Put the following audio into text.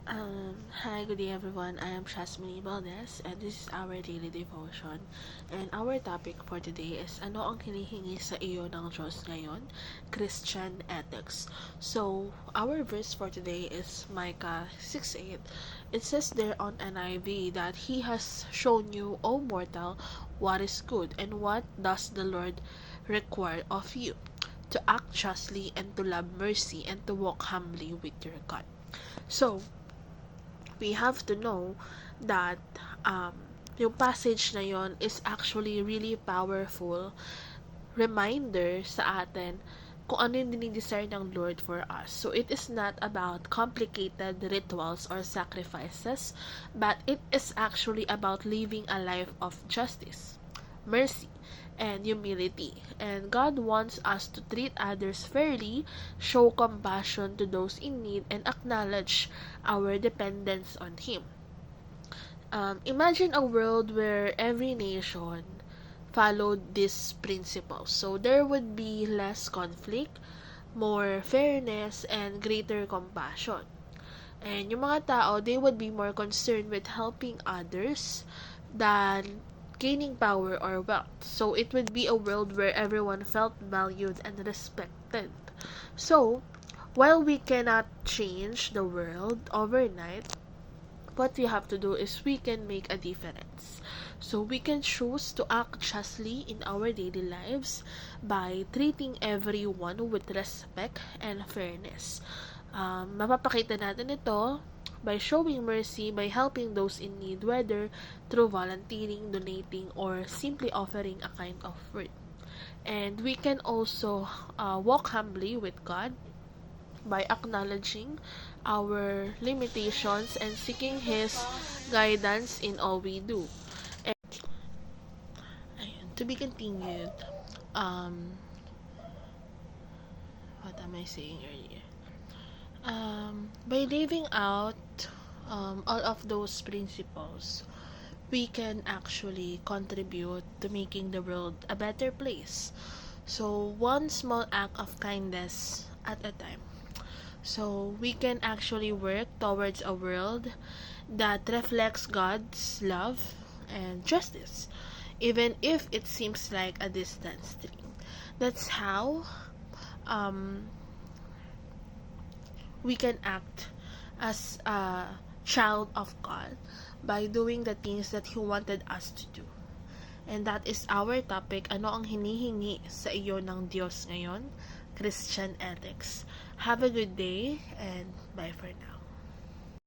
Hi, good day everyone. I am Shasmini Valdez and this is our daily devotion. And our topic for today is ano ang hinihingi sa iyo ng Diyos ngayon? Christian ethics. So, our verse for today is Micah 6:8. It says there on NIV that He has shown you, O mortal, what is good and what does the Lord require of you, to act justly and to love mercy and to walk humbly with your God. So, we have to know that yung passage na yon is actually really powerful reminder sa atin kung ano yung dinidesire ng Lord for us. So, it is not about complicated rituals or sacrifices, but it is actually about living a life of justice, mercy, and humility. And God wants us to treat others fairly, show compassion to those in need, and acknowledge our dependence on Him. Imagine a world where every nation followed these principles. So there would be less conflict, more fairness, and greater compassion. And yung mga tao, they would be more concerned with helping others than gaining power or wealth. So it would be a world where everyone felt valued and respected. So, while we cannot change the world overnight, what we have to do is we can make a difference. So we can choose to act justly in our daily lives by treating everyone with respect and fairness. Mapapakita natin ito by showing mercy, by helping those in need, whether through volunteering, donating, or simply offering a kind of word. And we can also walk humbly with God by acknowledging our limitations and seeking His guidance in all we do. And ayun, to be continued, what am I saying earlier? By living out all of those principles, we can actually contribute to making the world a better place. So, one small act of kindness at a time. So, we can actually work towards a world that reflects God's love and justice, even if it seems like a distant dream. That's how um, we can act as a child of God by doing the things that He wanted us to do. And that is our topic, ano ang hinihingi sa iyo ng Diyos ngayon? Christian ethics. Have a good day and bye for now.